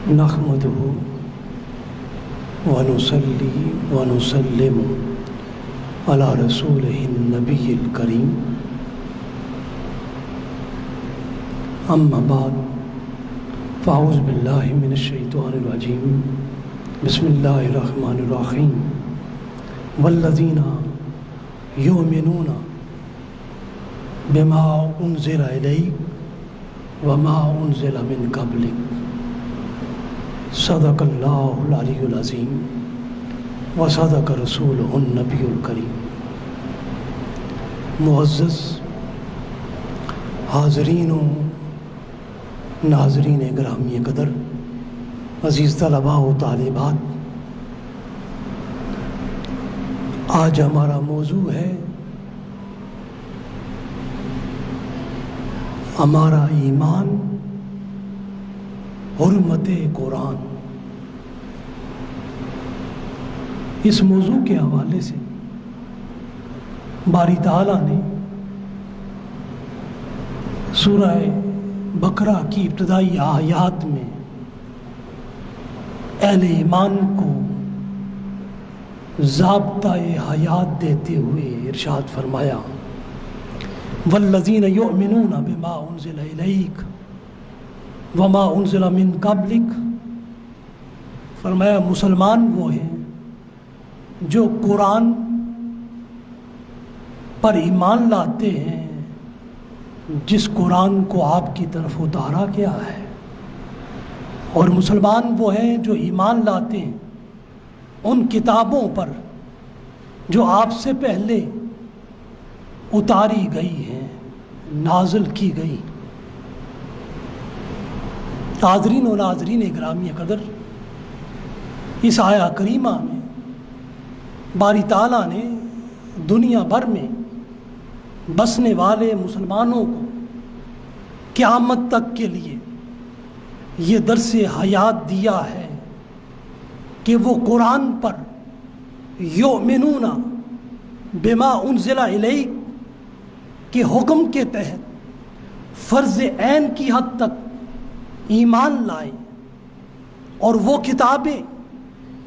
نحمده ونصلي ونسلم على رسوله النبي الكريم أما بعد فأعوذ بالله من الشيطان الرجيم بسم الله الرحمن الرحيم والذين يؤمنون بما أنزل إليك وما أنزل من قبلك صدق اللہ العلی العظیم وصدق رسولہ النبی الکریم۔ معزز حاضرین و ناظرین گرامی قدر، عزیز طلباء و طالبات، آج ہمارا موضوع ہے ہمارا ایمان حرمت قرآن۔ اس موضوع کے حوالے سے باری تعالیٰ نے سورہ بقرہ کی ابتدائی آیات میں اہل ایمان کو ضابطہ حیات دیتے ہوئے ارشاد فرمایا والذین یؤمنون بما انزل الیک وما انزل من قبلک، فرمایا مسلمان وہ ہیں جو قرآن پر ایمان لاتے ہیں جس قرآن کو آپ کی طرف اتارا گیا ہے، اور مسلمان وہ ہیں جو ایمان لاتے ہیں ان کتابوں پر جو آپ سے پہلے اتاری گئی ہیں، نازل کی گئی۔ حاضرین و ناظرین گرامی قدر، اس آیہ کریمہ میں باری تعالیٰ نے دنیا بھر میں بسنے والے مسلمانوں کو قیامت تک کے لیے یہ درس حیات دیا ہے کہ وہ قرآن پر یؤمنون بما انزل الیک کے حکم کے تحت فرض عین کی حد تک ایمان لائیں، اور وہ کتابیں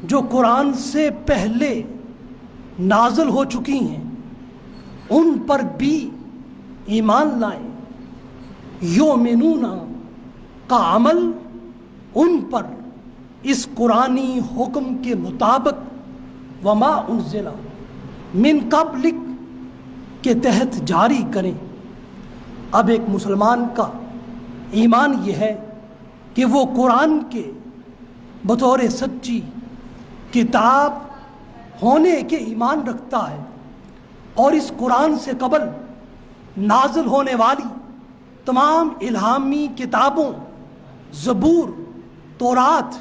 جو قرآن سے پہلے نازل ہو چکی ہیں ان پر بھی ایمان لائیں۔ یؤمنون کا عمل ان پر اس قرآنی حکم کے مطابق وما انزل من قبلک کے تحت جاری کریں۔ اب ایک مسلمان کا ایمان یہ ہے کہ وہ قرآن کے بطور سچی کتاب ہونے کے ایمان رکھتا ہے، اور اس قرآن سے قبل نازل ہونے والی تمام الہامی کتابوں زبور، تورات،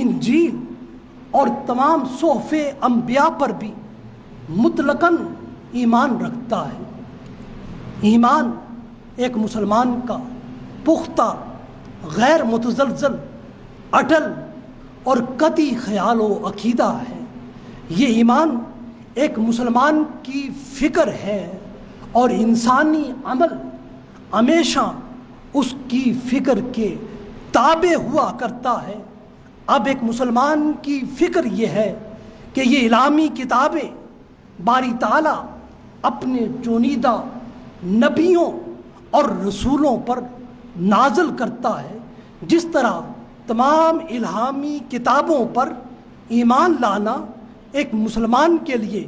انجیل اور تمام صحف انبیاء پر بھی مطلقاً ایمان رکھتا ہے۔ ایمان ایک مسلمان کا پختہ، غیر متزلزل، اٹل اور قطعی خیال و عقیدہ ہے۔ یہ ایمان ایک مسلمان کی فکر ہے، اور انسانی عمل ہمیشہ اس کی فکر کے تابع ہوا کرتا ہے۔ اب ایک مسلمان کی فکر یہ ہے کہ یہ الہامی کتابیں باری تعالیٰ اپنے چنیدہ نبیوں اور رسولوں پر نازل کرتا ہے۔ جس طرح تمام الہامی کتابوں پر ایمان لانا ایک مسلمان کے لیے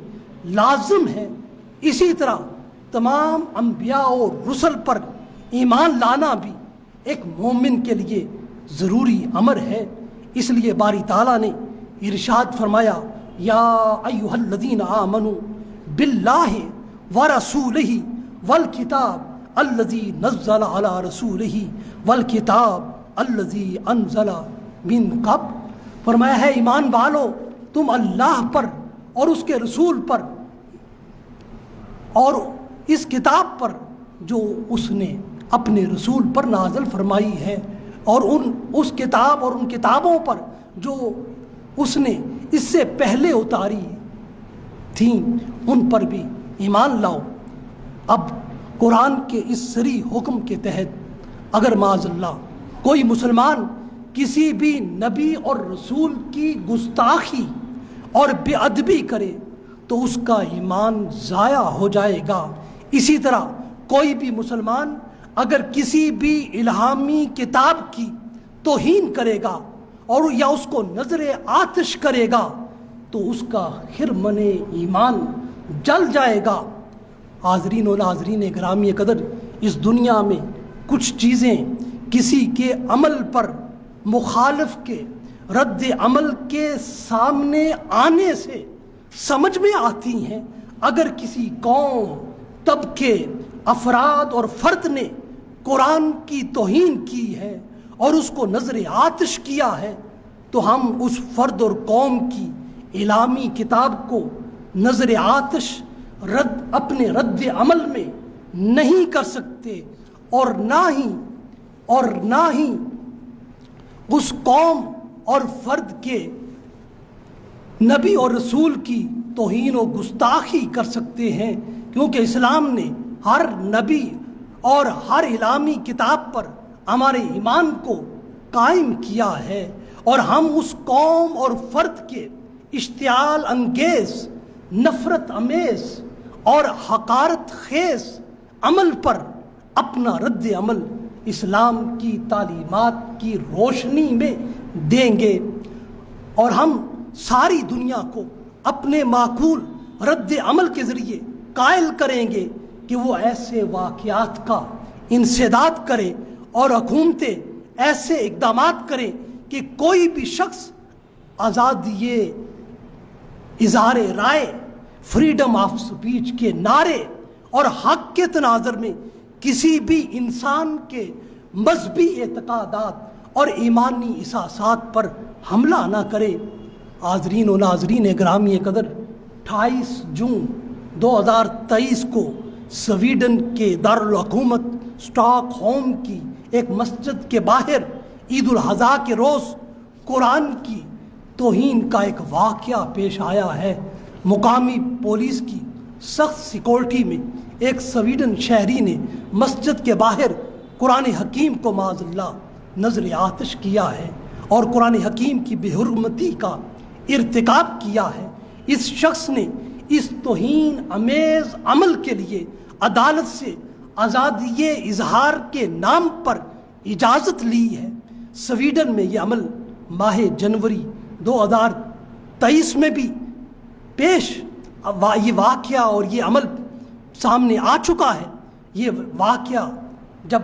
لازم ہے، اسی طرح تمام انبیاء اور رسل پر ایمان لانا بھی ایک مومن کے لیے ضروری امر ہے۔ اس لیے باری تعالیٰ نے ارشاد فرمایا یا ایھا الذین آمنوا باللہ ورسولہ والکتاب الذی نزل علی رسولہ والکتاب الذی انزل من قبل، فرمایا ہے ایمان والو تم اللہ پر اور اس کے رسول پر اور اس کتاب پر جو اس نے اپنے رسول پر نازل فرمائی ہے، اور اس کتاب اور ان کتابوں پر جو اس نے اس سے پہلے اتاری تھیں ان پر بھی ایمان لاؤ۔ اب قرآن کے اس سری حکم کے تحت اگر معاذ اللہ کوئی مسلمان کسی بھی نبی اور رسول کی گستاخی اور بے ادبی کرے تو اس کا ایمان ضائع ہو جائے گا۔ اسی طرح کوئی بھی مسلمان اگر کسی بھی الہامی کتاب کی توہین کرے گا اور یا اس کو نظر آتش کرے گا تو اس کا خرمن ایمان جل جائے گا۔ حاضرین و ناظرین گرامی قدر، اس دنیا میں کچھ چیزیں کسی کے عمل پر مخالف کے رد عمل کے سامنے آنے سے سمجھ میں آتی ہیں۔ اگر کسی قوم، طبقے، افراد اور فرد نے قرآن کی توہین کی ہے اور اس کو نظر آتش کیا ہے تو ہم اس فرد اور قوم کی الہامی کتاب کو نظر آتش اپنے رد عمل میں نہیں کر سکتے، اور نہ ہی اس قوم اور فرد کے نبی اور رسول کی توہین و گستاخی کر سکتے ہیں، کیونکہ اسلام نے ہر نبی اور ہر الہامی کتاب پر ہمارے ایمان کو قائم کیا ہے، اور ہم اس قوم اور فرد کے اشتعال انگیز، نفرت امیز اور حقارت خیز عمل پر اپنا رد عمل اسلام کی تعلیمات کی روشنی میں دیں گے، اور ہم ساری دنیا کو اپنے معقول رد عمل کے ذریعے قائل کریں گے کہ وہ ایسے واقعات کا انسداد کرے اور حکومتیں ایسے اقدامات کریں کہ کوئی بھی شخص آزادی اظہار رائے، فریڈم آف سپیچ کے نعرے اور حق کے تناظر میں کسی بھی انسان کے مذہبی اعتقادات اور ایمانی احساسات پر حملہ نہ کرے۔ حاضرین و ناظرین گرامی قدر، 28 جون 2023 کو سویڈن کے دارالحکومت اسٹاک ہوم کی ایک مسجد کے باہر عید الاضحیٰ کے روز قرآن کی توہین کا ایک واقعہ پیش آیا ہے۔ مقامی پولیس کی سخت سیکورٹی میں ایک سویڈن شہری نے مسجد کے باہر قرآن حکیم کو معاذ اللہ نظر آتش کیا ہے اور قرآن حکیم کی بے حرمتی کا ارتکاب کیا ہے۔ اس شخص نے اس توہین امیز عمل کے لیے عدالت سے آزادی اظہار کے نام پر اجازت لی ہے۔ سویڈن میں یہ عمل ماہ جنوری 2023 میں بھی یہ واقعہ اور یہ عمل سامنے آ چکا ہے۔ یہ واقعہ جب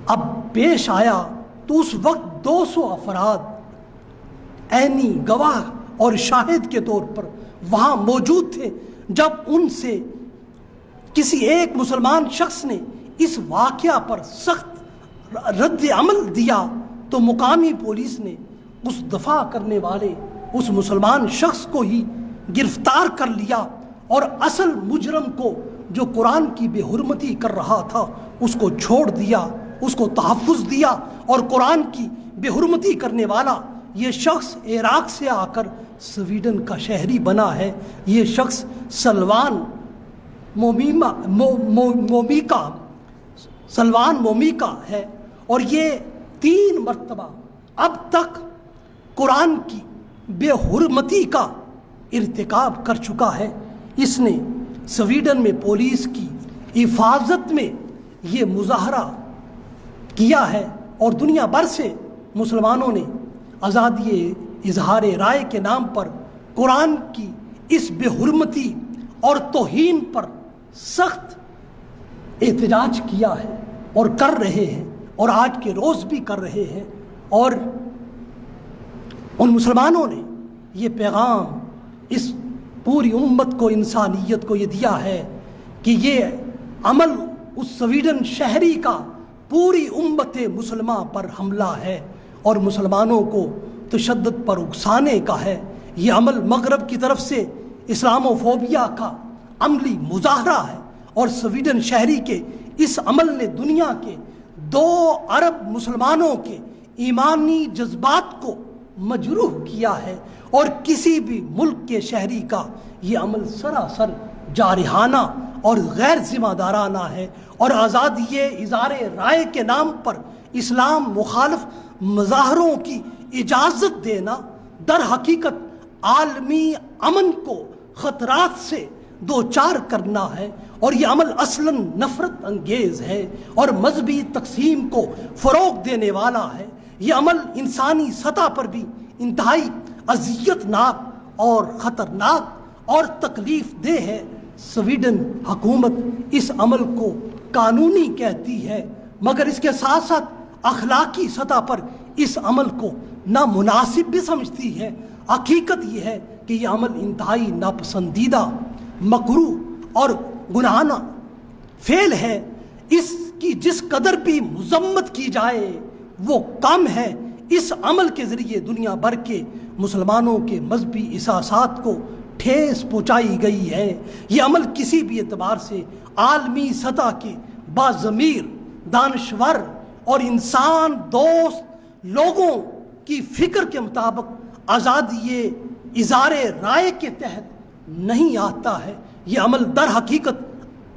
اب پیش آیا تو اس وقت 200 افراد عینی گواہ اور شاہد کے طور پر وہاں موجود تھے۔ جب ان سے کسی ایک مسلمان شخص نے اس واقعہ پر سخت رد عمل دیا تو مقامی پولیس نے اس دفاع کرنے والے اس مسلمان شخص کو ہی گرفتار کر لیا اور اصل مجرم کو جو قرآن کی بے حرمتی کر رہا تھا اس کو چھوڑ دیا، اس کو تحفظ دیا، اور قرآن کی بے حرمتی کرنے والا یہ شخص عراق سے آ کر سویڈن کا شہری بنا ہے۔ یہ شخص سلوان مومیکا ہے، اور یہ 3 مرتبہ اب تک قرآن کی بے حرمتی کا ارتکاب کر چکا ہے۔ اس نے سویڈن میں پولیس کی حفاظت میں یہ مظاہرہ کیا ہے، اور دنیا بھر سے مسلمانوں نے آزادی اظہار رائے کے نام پر قرآن کی اس بے حرمتی اور توہین پر سخت احتجاج کیا ہے اور کر رہے ہیں، اور آج کے روز بھی کر رہے ہیں۔ اور ان مسلمانوں نے یہ پیغام اس پوری امت کو، انسانیت کو یہ دیا ہے کہ یہ عمل اس سویڈن شہری کا پوری امت مسلمہ پر حملہ ہے اور مسلمانوں کو تشدد پر اکسانے کا ہے۔ یہ عمل مغرب کی طرف سے اسلام و فوبیا کا عملی مظاہرہ ہے، اور سویڈن شہری کے اس عمل نے دنیا کے 2 ارب مسلمانوں کے ایمانی جذبات کو مجروح کیا ہے، اور کسی بھی ملک کے شہری کا یہ عمل سراسر جارحانہ اور غیر ذمہ دارانہ ہے، اور آزادی اظہار رائے کے نام پر اسلام مخالف مظاہروں کی اجازت دینا در حقیقت عالمی امن کو خطرات سے دوچار کرنا ہے، اور یہ عمل اصلاً نفرت انگیز ہے اور مذہبی تقسیم کو فروغ دینے والا ہے۔ یہ عمل انسانی سطح پر بھی انتہائی اذیت ناک اور خطرناک اور تکلیف دہ ہے۔ سویڈن حکومت اس عمل کو قانونی کہتی ہے، مگر اس کے ساتھ ساتھ اخلاقی سطح پر اس عمل کو نامناسب بھی سمجھتی ہے۔ حقیقت یہ ہے کہ یہ عمل انتہائی ناپسندیدہ، مکروہ اور گناہانہ فعل ہے۔ اس کی جس قدر بھی مذمت کی جائے وہ کم ہے۔ اس عمل کے ذریعے دنیا بھر کے مسلمانوں کے مذہبی احساسات کو ٹھیس پہنچائی گئی ہے۔ یہ عمل کسی بھی اعتبار سے عالمی سطح کے باضمیر، دانشور اور انسان دوست لوگوں کی فکر کے مطابق آزادی اظہار رائے کے تحت نہیں آتا ہے۔ یہ عمل در حقیقت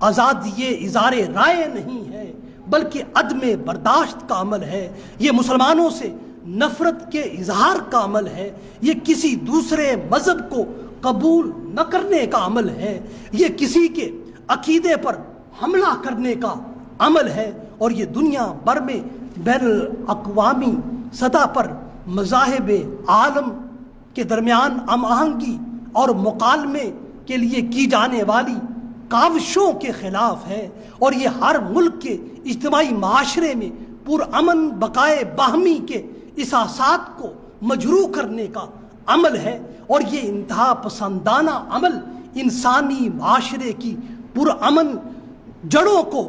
آزادی اظہار رائے نہیں ہے بلکہ عدم برداشت کا عمل ہے۔ یہ مسلمانوں سے نفرت کے اظہار کا عمل ہے۔ یہ کسی دوسرے مذہب کو قبول نہ کرنے کا عمل ہے۔ یہ کسی کے عقیدے پر حملہ کرنے کا عمل ہے، اور یہ دنیا بھر میں بین الاقوامی سطح پر مذاہب عالم کے درمیان ہم آہنگی اور مکالمے کے لیے کی جانے والی کاوشوں کے خلاف ہے، اور یہ ہر ملک کے اجتماعی معاشرے میں پرامن بقائے باہمی کے احساسات کو مجروح کرنے کا عمل ہے، اور یہ انتہا پسندانہ عمل انسانی معاشرے کی پرامن جڑوں کو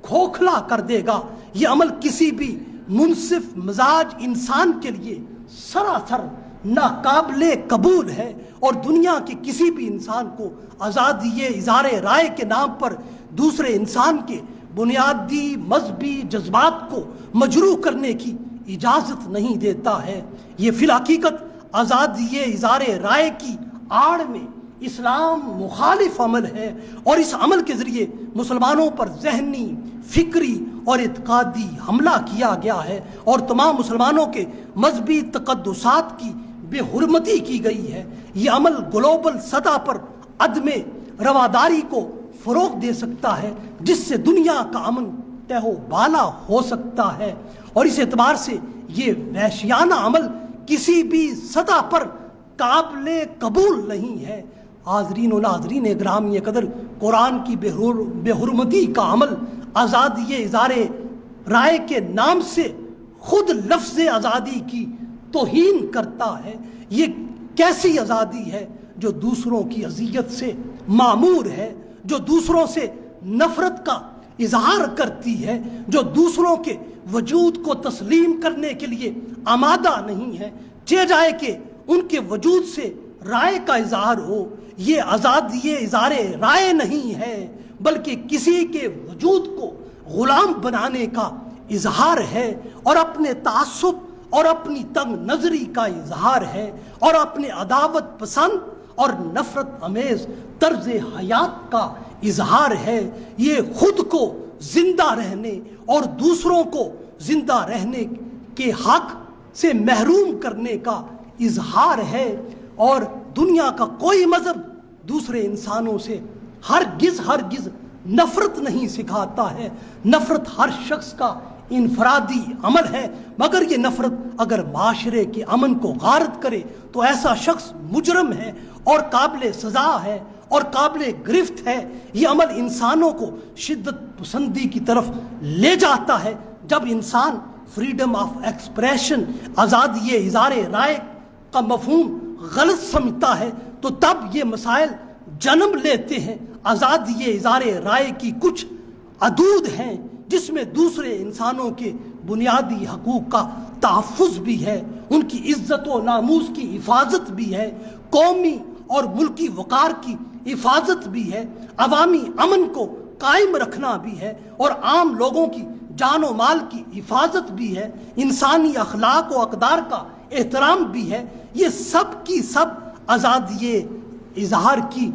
کھوکھلا کر دے گا۔ یہ عمل کسی بھی منصف مزاج انسان کے لیے سراسر ناقابل قبول ہے، اور دنیا کے کسی بھی انسان کو آزادی اظہار رائے کے نام پر دوسرے انسان کے بنیادی مذہبی جذبات کو مجروح کرنے کی اجازت نہیں دیتا ہے۔ یہ فی الحقیقت آزادی اظہار رائے کی آڑ میں اسلام مخالف عمل ہے، اور اس عمل کے ذریعے مسلمانوں پر ذہنی، فکری اور اعتقادی حملہ کیا گیا ہے، اور تمام مسلمانوں کے مذہبی تقدسات کی بے حرمتی کی گئی ہے۔ یہ عمل گلوبل سطح پر عدم رواداری کو فروغ دے سکتا ہے، جس سے دنیا کا امن تہ و بالا ہو سکتا ہے، اور اس اعتبار سے یہ وحشیانہ عمل کسی بھی سطح پر قابل قبول نہیں ہے۔ حاضرین و ناظرین گرامی قدر، قرآن کی بے حرمتی کا عمل آزادی اظہار رائے کے نام سے خود لفظ آزادی کی توہین کرتا ہے۔ یہ کیسی آزادی ہے جو دوسروں کی اذیت سے معمور ہے، جو دوسروں سے نفرت کا اظہار کرتی ہے، جو دوسروں کے وجود کو تسلیم کرنے کے لیے آمادہ نہیں ہے، چاہے جائے کہ ان کے وجود سے رائے کا اظہار ہو۔ یہ آزادی اظہار رائے نہیں ہے بلکہ کسی کے وجود کو غلام بنانے کا اظہار ہے، اور اپنے تعصب اور اپنی تنگ نظری کا اظہار ہے، اور اپنے عداوت پسند اور نفرت امیز طرز حیات کا اظہار ہے۔ یہ خود کو زندہ رہنے اور دوسروں کو زندہ رہنے کے حق سے محروم کرنے کا اظہار ہے، اور دنیا کا کوئی مذہب دوسرے انسانوں سے ہرگز نفرت نہیں سکھاتا ہے۔ نفرت ہر شخص کا انفرادی عمل ہے، مگر یہ نفرت اگر معاشرے کے امن کو غارت کرے تو ایسا شخص مجرم ہے اور قابل سزا ہے اور قابل گرفت ہے۔ یہ عمل انسانوں کو شدت پسندی کی طرف لے جاتا ہے۔ جب انسان فریڈم آف ایکسپریشن، آزادی اظہار رائے کا مفہوم غلط سمجھتا ہے تو تب یہ مسائل جنم لیتے ہیں۔ آزادی اظہار رائے کی کچھ حدود ہیں جس میں دوسرے انسانوں کے بنیادی حقوق کا تحفظ بھی ہے، ان کی عزت و ناموس کی حفاظت بھی ہے، قومی اور ملکی وقار کی حفاظت بھی ہے، عوامی امن کو قائم رکھنا بھی ہے، اور عام لوگوں کی جان و مال کی حفاظت بھی ہے، انسانی اخلاق و اقدار کا احترام بھی ہے۔ یہ سب کی سب آزادی اظہار کی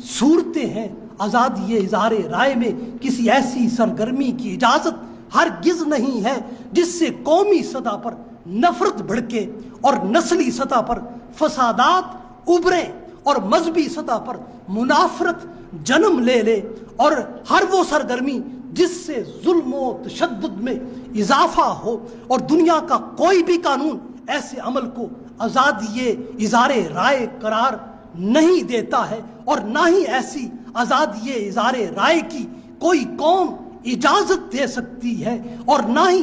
صورتیں ہیں۔ آزادی اظہار رائے میں کسی ایسی سرگرمی کی اجازت ہرگز نہیں ہے جس سے قومی سطح پر نفرت بھڑکے اور نسلی سطح پر فسادات ابھریں اور مذہبی سطح پر منافرت جنم لے لے اور ہر وہ سرگرمی جس سے ظلم و تشدد میں اضافہ ہو، اور دنیا کا کوئی بھی قانون ایسے عمل کو آزادی اظہار رائے قرار نہیں دیتا ہے، اور نہ ہی ایسی آزادی اظہار رائے کی کوئی قوم اجازت دے سکتی ہے، اور نہ ہی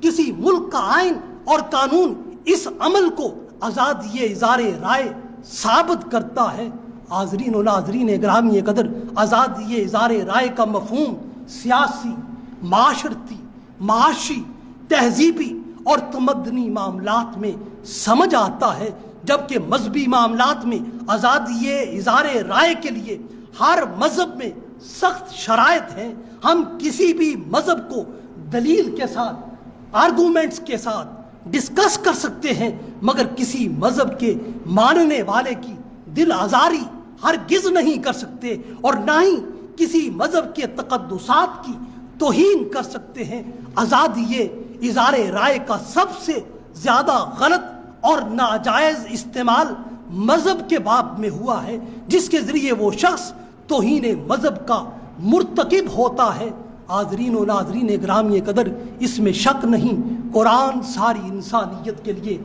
کسی ملک کا آئین اور قانون اس عمل کو آزادی اظہار رائے ثابت کرتا ہے۔ حاضرین و ناظرین گرامی قدر، آزادی اظہار رائے کا مفہوم سیاسی، معاشرتی، معاشی، تہذیبی اور تمدنی معاملات میں سمجھ آتا ہے، جبکہ مذہبی معاملات میں آزادی اظہار رائے کے لیے ہر مذہب میں سخت شرائط ہیں۔ ہم کسی بھی مذہب کو دلیل کے ساتھ، آرگومنٹس کے ساتھ ڈسکس کر سکتے ہیں، مگر کسی مذہب کے ماننے والے کی دل آزاری ہرگز نہیں کر سکتے، اور نہ ہی کسی مذہب کے تقدسات کی توہین کر سکتے ہیں۔ آزادی اظہار رائے کا سب سے زیادہ غلط اور ناجائز استعمال مذہب کے باب میں ہوا ہے، جس کے ذریعے وہ شخص توہین مذہب کا مرتکب ہوتا ہے۔ حاضرین و ناظرین گرامی قدر، اس میں شک نہیں، قرآن ساری انسانیت کے لیے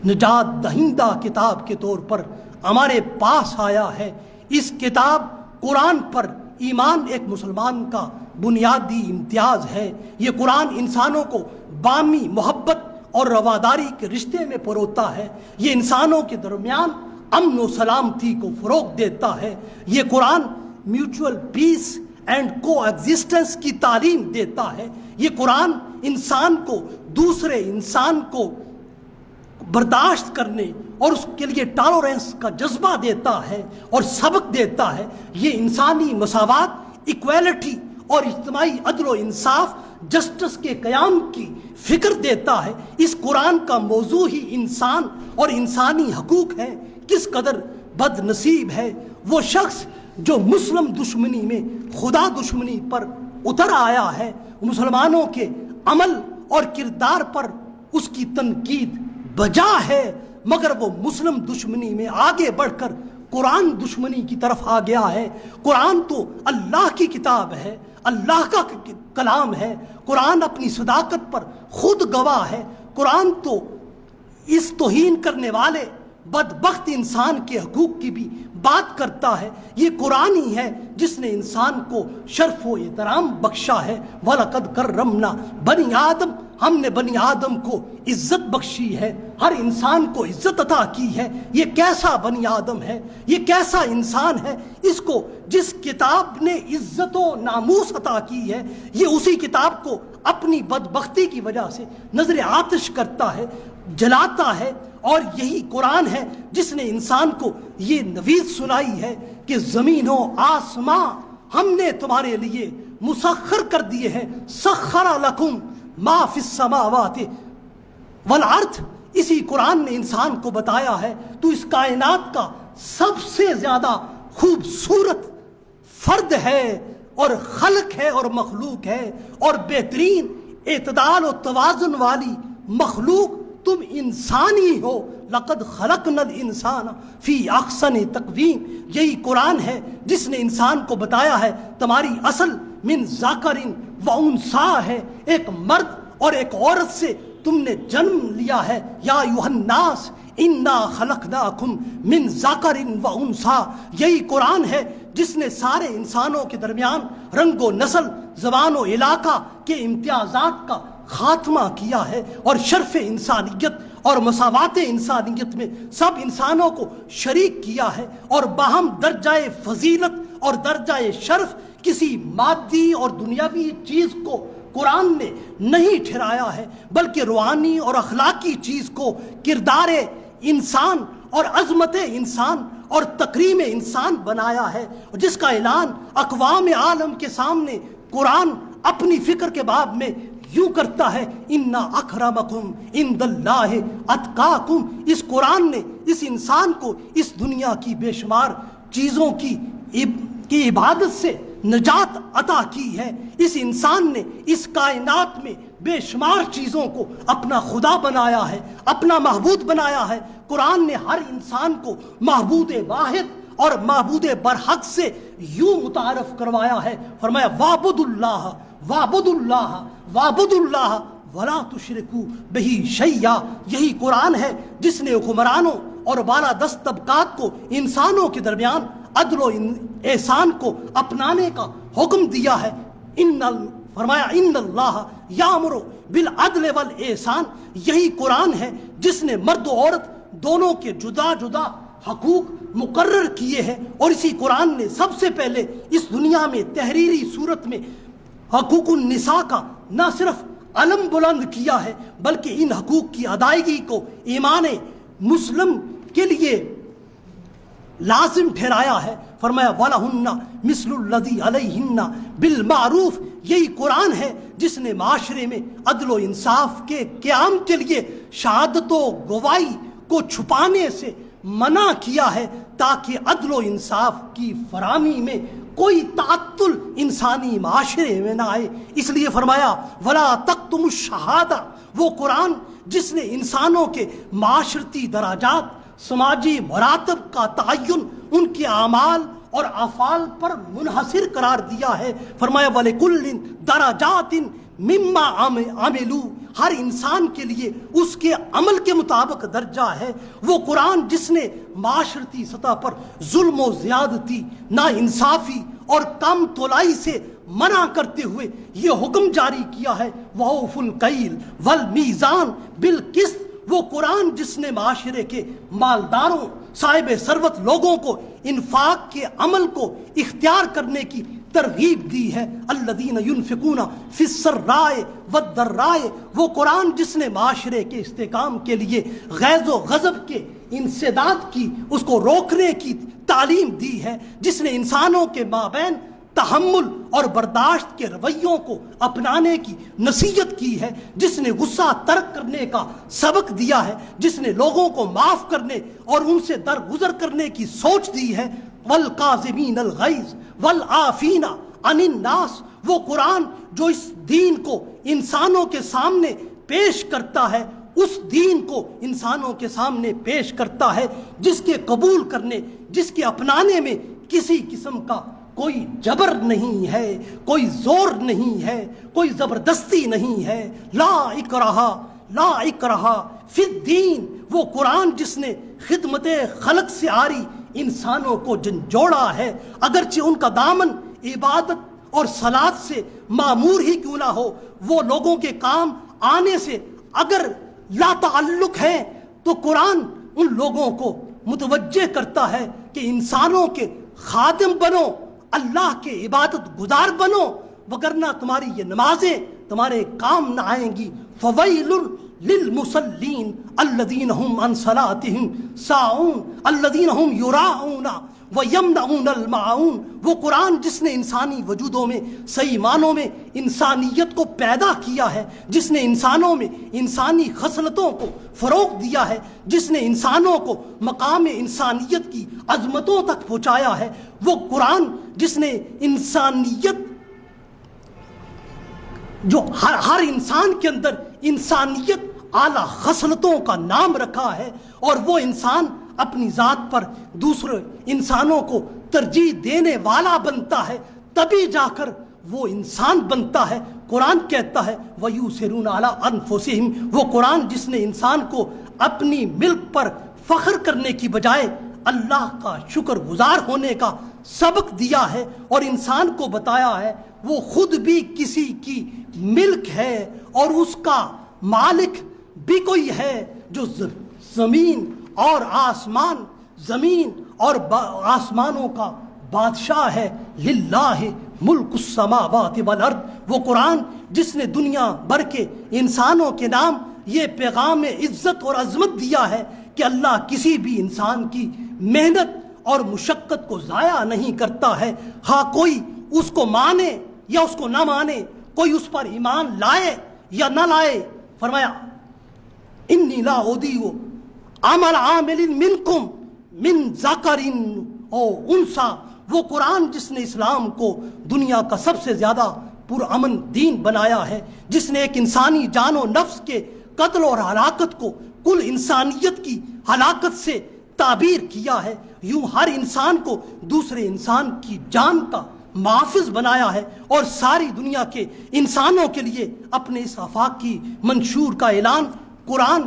نجات دہندہ کتاب کے طور پر ہمارے پاس آیا ہے۔ اس کتاب قرآن پر ایمان ایک مسلمان کا بنیادی امتیاز ہے۔ یہ قرآن انسانوں کو باہمی محبت اور رواداری کے رشتے میں پروتا ہے۔ یہ انسانوں کے درمیان امن و سلامتی کو فروغ دیتا ہے۔ یہ قرآن میوچول پیس اینڈ کو ایگزسٹنس کی تعلیم دیتا ہے۔ یہ قرآن انسان کو دوسرے انسان کو برداشت کرنے اور اس کے لیے ٹالرنس کا جذبہ دیتا ہے اور سبق دیتا ہے۔ یہ انسانی مساوات، ایکویلٹی اور اجتماعی عدل و انصاف، جسٹس کے قیام کی فکر دیتا ہے۔ اس قرآن کا موضوع ہی انسان اور انسانی حقوق ہے۔ کس قدر بد نصیب ہے وہ شخص جو مسلم دشمنی میں خدا دشمنی پر اتر آیا ہے۔ مسلمانوں کے عمل اور کردار پر اس کی تنقید بجا ہے، مگر وہ مسلم دشمنی میں آگے بڑھ کر قرآن دشمنی کی طرف آ گیا ہے۔ قرآن تو اللہ کی کتاب ہے، اللہ کا کلام ہے۔ قرآن اپنی صداقت پر خود گواہ ہے۔ قرآن تو اس توہین کرنے والے بدبخت انسان کے حقوق کی بھی بات کرتا ہے۔ یہ قرآن ہی ہے جس نے انسان کو شرف و احترام بخشا ہے۔ وَلَقَدْ كَرَّمْنَا بنی آدم، ہم نے بنی آدم کو عزت بخشی ہے، ہر انسان کو عزت عطا کی ہے۔ یہ کیسا بنی آدم ہے، یہ کیسا انسان ہے، اس کو جس کتاب نے عزت و ناموس عطا کی ہے، یہ اسی کتاب کو اپنی بدبختی کی وجہ سے نظر آتش کرتا ہے، جلاتا ہے۔ اور یہی قرآن ہے جس نے انسان کو یہ نوید سنائی ہے کہ زمین و آسماں ہم نے تمہارے لیے مسخر کر دیے ہیں۔ سخر لکم ما فی السماوات والارض، اسی قرآن نے انسان کو بتایا ہے تو اس کائنات کا سب سے زیادہ خوبصورت فرد ہے اور خلق ہے اور مخلوق ہے، اور بہترین اعتدال و توازن والی مخلوق تم انسانی ہو۔ لقد خلقنا الانسان فی احسن تقویم، یہی قرآن ہے جس نے انسان کو بتایا ہے تمہاری اصل من ذکر و انثی ہے، ایک مرد اور ایک عورت سے تم نے جنم لیا ہے۔ یا ایھا الناس انا خلقناکم من ذکر و انثی، یہی قرآن ہے جس نے سارے انسانوں کے درمیان رنگ و نسل، زبان و علاقہ کے امتیازات کا خاتمہ کیا ہے، اور شرف انسانیت اور مساوات انسانیت میں سب انسانوں کو شریک کیا ہے، اور باہم درجہ فضیلت اور درجہ شرف کسی مادی اور دنیاوی چیز کو قرآن نے نہیں ٹھہرایا ہے، بلکہ روحانی اور اخلاقی چیز کو کردار انسان اور عظمت انسان اور تکریم انسان بنایا ہے، جس کا اعلان اقوام عالم کے سامنے قرآن اپنی فکر کے باب میں یوں کرتا ہے، اِنَّ أَكْرَمَكُمْ عِنْدَ اللَّهِ أَتْقَاكُمْ۔ اس قرآن نے اس انسان کو اس دنیا کی بے شمار چیزوں کی عبادت سے نجات عطا کی ہے۔ اس انسان نے اس کائنات میں بے شمار چیزوں کو اپنا خدا بنایا ہے، اپنا معبود بنایا ہے۔ قرآن نے ہر انسان کو معبود واحد اور معبود برحق سے یوں متعارف کروایا ہے، فرمایا وَاعْبُدُ اللَّهَ وَاعْبُدُ اللَّهَ وَاعْبُدُ اللَّهَ وَلَا تُشْرِكُوا بِهِ شَيْئًا۔ یہی قرآن ہے جس نے حکمرانوں اور بالادست طبقات کو انسانوں کے درمیان عدل و احسان کو اپنانے کا حکم دیا ہے۔ فرمایا ان اللہ یامر بالعدل والاحسان۔ یہی قرآن ہے جس نے مرد و عورت دونوں کے جدا جدا حقوق مقرر کیے ہیں، اور اسی قرآن نے سب سے پہلے اس دنیا میں تحریری صورت میں حقوق النساء کا نہ صرف علم بلند کیا ہے بلکہ ان حقوق کی ادائیگی کو ایمان مسلم کے لیے لازم ٹھہرایا ہے۔ فرمایا وَلَهُنَّ مِثْلُ الَّذِي عَلَيْهِنَّ بِالْمَعْرُوفِ۔ یہی قرآن ہے جس نے معاشرے میں عدل و انصاف کے قیام کے لیے شہادت و گواہی کو چھپانے سے منع کیا ہے، تاکہ عدل و انصاف کی فراہمی میں کوئی تعطل انسانی معاشرے میں نہ آئے۔ اس لیے فرمایا وَلَا تَكْتُمُوا الشَّهَادَةَ۔ وہ قرآن جس نے انسانوں کے معاشرتی درجات، سماجی مراتب کا تعین ان کے اعمال اور افعال پر منحصر قرار دیا ہے، فرمایا وَلِكُلٍّ دَرَجَاتٍ مِمَّا عَمِلُوا۔ ہر انسان کے لیے اس کے عمل کے مطابق درجہ ہے۔ وہ قرآن جس نے معاشرتی سطح پر ظلم و زیادتی، نا انصافی اور کم تولائی سے منع کرتے ہوئے یہ حکم جاری کیا ہے وَأَوْفُوا الْكَيْلَ وَالْمِيزَانَ بِالْقِسْطِ۔ وہ قرآن جس نے معاشرے کے مالداروں، صاحب ثروت لوگوں کو انفاق کے عمل کو اختیار کرنے کی ترغیب دی ہے۔ الذین ينفقون فی السراء والضراء۔ وہ قرآن جس نے معاشرے کے استحکام کے لیے غیظ و غضب کے انسداد کی، اس کو روکنے کی تعلیم دی ہے، جس نے انسانوں کے مابین تحمل اور برداشت کے رویوں کو اپنانے کی نصیحت کی ہے، جس نے غصہ ترک کرنے کا سبق دیا ہے، جس نے لوگوں کو معاف کرنے اور ان سے درگزر کرنے کی سوچ دی ہے۔ والکاظمین الغیظ والعافین عن الناس۔ وہ قرآن جو اس دین کو انسانوں کے سامنے پیش کرتا ہے، اس دین کو انسانوں کے سامنے پیش کرتا ہے جس کے قبول کرنے، جس کے اپنانے میں کسی قسم کا کوئی جبر نہیں ہے، کوئی زور نہیں ہے، کوئی زبردستی نہیں ہے۔ لا اکراہ فی الدین۔ وہ قرآن جس نے خدمت خلق سے آری انسانوں کو جھنجھوڑا ہے، اگرچہ ان کا دامن عبادت اور صلاۃ سے معمور ہی کیوں نہ ہو، وہ لوگوں کے کام آنے سے اگر لا تعلق ہے تو قرآن ان لوگوں کو متوجہ کرتا ہے کہ انسانوں کے خادم بنو، اللہ کے عبادت گزار بنو، وگرنہ تمہاری یہ نمازیں تمہارے کام نہ آئیں گی۔ فویل للمصلین الذین هم عن صلاتهم ساہون الذین هم یراؤون ویمنعون الماعون۔ وہ قرآن جس نے انسانی وجودوں میں صحیح معنوں میں انسانیت کو پیدا کیا ہے، جس نے انسانوں میں انسانی خصلتوں کو فروغ دیا ہے، جس نے انسانوں کو مقام انسانیت کی عظمتوں تک پہنچایا ہے، وہ قرآن جس نے انسانیت جو ہر انسان کے اندر انسانیت اعلیٰ خصلتوں کا نام رکھا ہے، اور وہ انسان اپنی ذات پر دوسرے انسانوں کو ترجیح دینے والا بنتا ہے، تبھی جا کر وہ انسان بنتا ہے۔ قرآن کہتا ہے وَيُؤْثِرُونَ عَلَىٰ أَنفُسِهِمْ۔ وہ قرآن جس نے انسان کو اپنی ملک پر فخر کرنے کی بجائے اللہ کا شکر گزار ہونے کا سبق دیا ہے، اور انسان کو بتایا ہے وہ خود بھی کسی کی ملک ہے اور اس کا مالک بھی کوئی ہے جو زمین اور آسمان، زمین اور آسمانوں کا بادشاہ ہے۔ للہ ملک السماوات والارض۔ وہ قرآن جس نے دنیا بھر کے انسانوں کے نام یہ پیغام عزت اور عظمت دیا ہے کہ اللہ کسی بھی انسان کی محنت اور مشقت کو ضائع نہیں کرتا ہے، ہاں کوئی اس کو مانے یا اس کو نہ مانے، کوئی اس پر ایمان لائے یا نہ لائے۔ فرمایا انی لا اضیع عمل عامل منکم من ذکر او انثی۔ وہ قرآن جس نے اسلام کو دنیا کا سب سے زیادہ پرامن دین بنایا ہے، جس نے ایک انسانی جان و نفس کے قتل اور ہلاکت کو کل انسانیت کی ہلاکت سے تعبیر کیا ہے، یوں ہر انسان کو دوسرے انسان کی جان کا محافظ بنایا ہے، اور ساری دنیا کے انسانوں کے لیے اپنے اس آفاقی منشور کا اعلان قرآن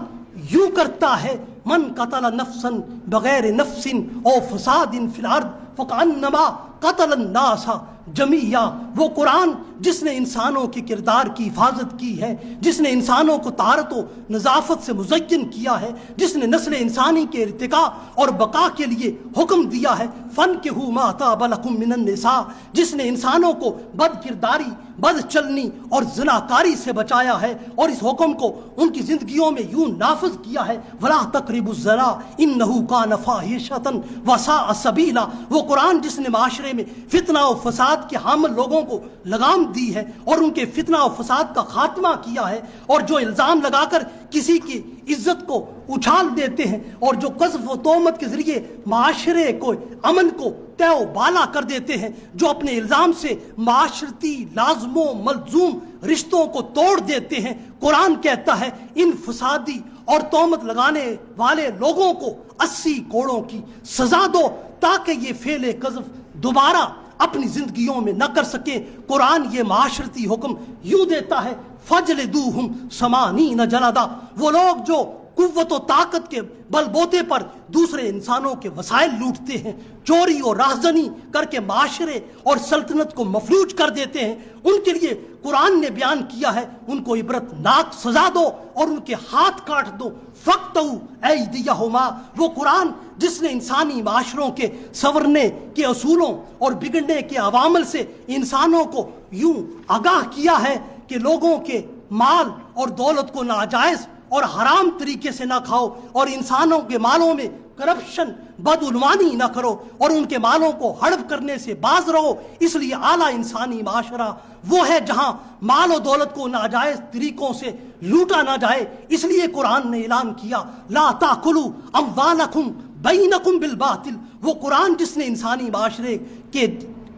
یوں کرتا ہے: من قتل نفسا بغیر نفس او فساد فی الارض فکأنما قتل الناس جمیعا۔ وہ قرآن جس نے انسانوں کے کردار کی حفاظت کی ہے، جس نے انسانوں کو طہارت و نظافت سے مزین کیا ہے، جس نے نسل انسانی کے ارتقاء اور بقا کے لیے حکم دیا ہے، فَانْكِحُوا مَا طَابَ لَكُم مِّنَ النِّسَاءِ، جس نے انسانوں کو بد کرداری، بد چلنی اور زناکاری سے بچایا ہے، اور اس حکم کو ان کی زندگیوں میں یوں نافذ کیا ہے: وَلَا تَقْرَبُوا الزِّنَا إِنَّهُ كَانَ فَاحِشَةً وَسَاءَ سَبِيلًا۔ وہ قرآن جس نے معاشرے میں فتنہ و فساد کے حامل لوگوں کو لگام دی ہے اور ان کے فتنہ و فساد کا خاتمہ کیا ہے، اور جو الزام لگا کر کسی کی عزت کو اچھال دیتے ہیں، اور جو قذف و تہمت کے ذریعے معاشرے کو امن کو طے و بالا کر دیتے ہیں، جو اپنے الزام سے معاشرتی لازم و ملزوم رشتوں کو توڑ دیتے ہیں، قرآن کہتا ہے ان فسادی اور تہمت لگانے والے لوگوں کو 80 کوڑوں کی سزا دو تاکہ یہ فعل قذف دوبارہ اپنی زندگیوں میں نہ کر سکیں۔ قرآن یہ معاشرتی حکم یوں دیتا ہے: فَجْلِدُوهُمْ 80 جلدہ۔ وہ لوگ جو قوت و طاقت کے بل بوتے پر دوسرے انسانوں کے وسائل لوٹتے ہیں، چوری اور راہزنی کر کے معاشرے اور سلطنت کو مفلوج کر دیتے ہیں، ان کے لیے قرآن نے بیان کیا ہے ان کو عبرت ناک سزا دو اور ان کے ہاتھ کاٹ دو۔ فَاقْطَعُوا أَيْدِيَهُمَا۔ وہ قرآن جس نے انسانی معاشروں کے سنورنے کے اصولوں اور بگڑنے کے عوامل سے انسانوں کو یوں آگاہ کیا ہے کہ لوگوں کے مال اور دولت کو ناجائز اور حرام طریقے سے نہ کھاؤ، اور انسانوں کے مالوں میں کرپشن بدعنوانی نہ کرو، اور ان کے مالوں کو ہڑپ کرنے سے باز رہو۔ اس لیے اعلیٰ انسانی معاشرہ وہ ہے جہاں مال و دولت کو ناجائز طریقوں سے لوٹا نہ جائے۔ اس لیے قرآن نے اعلان کیا: لا تاکلوا اموالکم بینکم بالباطل۔ وہ قرآن جس نے انسانی معاشرے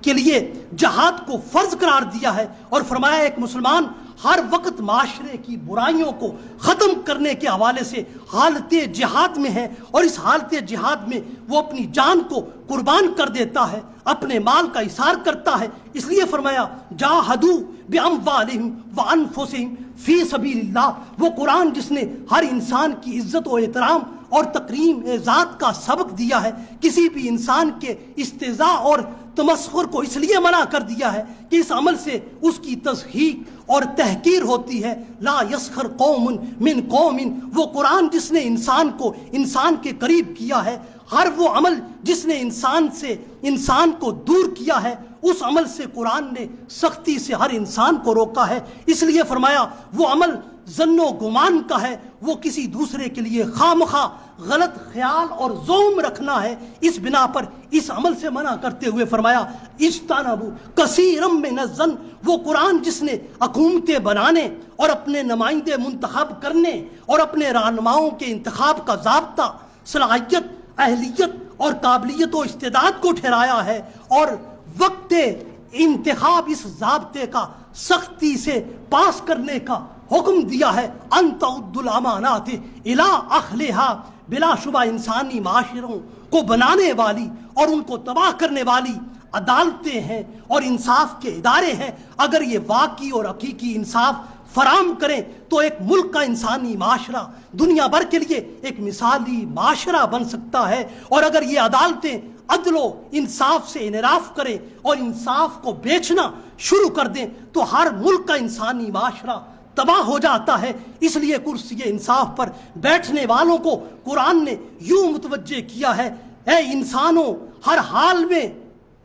کے لیے جہاد کو فرض قرار دیا ہے اور فرمایا ایک مسلمان ہر وقت معاشرے کی برائیوں کو ختم کرنے کے حوالے سے حالت جہاد میں ہے، اور اس حالت جہاد میں وہ اپنی جان کو قربان کر دیتا ہے، اپنے مال کا اثار کرتا ہے۔ اس لیے فرمایا: جاہدوا باموالہم وانفسہم فی سبیل اللہ۔ وہ قرآن جس نے ہر انسان کی عزت و احترام اور تکریم ذات کا سبق دیا ہے، کسی بھی انسان کے استہزاء اور تمسخر کو اس لیے منع کر دیا ہے کہ اس عمل سے اس کی تضحیق اور تحقیر ہوتی ہے۔ لا یسخر قوم من قوم۔ وہ قرآن جس نے انسان کو انسان کے قریب کیا ہے، ہر وہ عمل جس نے انسان سے انسان کو دور کیا ہے، اس عمل سے قرآن نے سختی سے ہر انسان کو روکا ہے۔ اس لیے فرمایا وہ عمل ظن و گمان کا ہے، وہ کسی دوسرے کے لیے خواہ غلط خیال اور زوم رکھنا ہے۔ اس بنا پر اس عمل سے منع کرتے ہوئے فرمایا: اجتنبوا کثیرا من الظن۔ وہ قرآن جس نے حکومتیں بنانے اور اپنے نمائندے منتخب کرنے اور اپنے رہنماؤں کے انتخاب کا ضابطہ، صلاحیت، اہلیت اور قابلیت و استعداد کو ٹھہرایا ہے، اور وقت انتخاب اس ضابطے کا سختی سے پاس کرنے کا حکم دیا ہے۔ ان تعدوا الامانات الی اہلھا۔ بلا شبہ انسانی معاشروں کو بنانے والی اور ان کو تباہ کرنے والی عدالتیں ہیں اور انصاف کے ادارے ہیں۔ اگر یہ واقعی اور حقیقی انصاف فراہم کریں تو ایک ملک کا انسانی معاشرہ دنیا بھر کے لیے ایک مثالی معاشرہ بن سکتا ہے، اور اگر یہ عدالتیں عدل و انصاف سے انحراف کریں اور انصاف کو بیچنا شروع کر دیں تو ہر ملک کا انسانی معاشرہ تباہ ہو جاتا ہے۔ اس لیے کرسی انصاف پر بیٹھنے والوں کو قرآن نے یوں متوجہ کیا ہے: اے انسانوں، ہر حال میں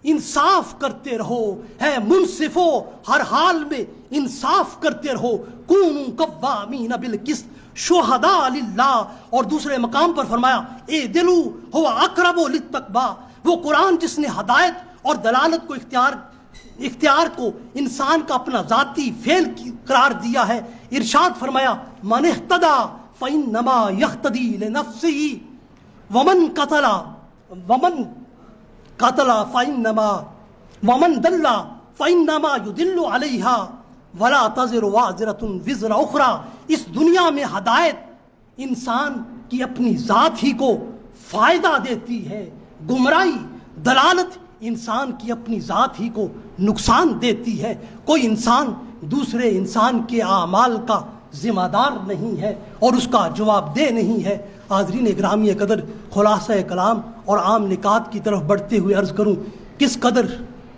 انصاف کرتے رہو، ہے منصفو، ہر حال میں انصاف کرتے رہو، کونوا قوامین بالقسط شہداء للہ۔ اور دوسرے مقام پر فرمایا: اعدلوا هو اقرب للتقوی۔ وہ قرآن جس نے ہدایت اور دلالت کو اختیار کو انسان کا اپنا ذاتی فعل قرار دیا ہے۔ ارشاد فرمایا: من اہتدی فانما یہتدی لنفسہ ومن قتل فانما ومن دل فَإِنَّمَا يُدِلُّ عَلَيْهَا وَلَا تَزِرُ وَازِرَةٌ وِزْرَ أُخْرَى۔ اس دنیا میں ہدایت انسان کی اپنی ذات ہی کو فائدہ دیتی ہے، گمراہی دلالت انسان کی اپنی ذات ہی کو نقصان دیتی ہے۔ کوئی انسان دوسرے انسان کے اعمال کا ذمہ دار نہیں ہے اور اس کا جواب دہ نہیں ہے۔ حاضرین گرامی قدر، خلاصہ کلام اور عام نکات کی طرف بڑھتے ہوئے عرض کروں، کس قدر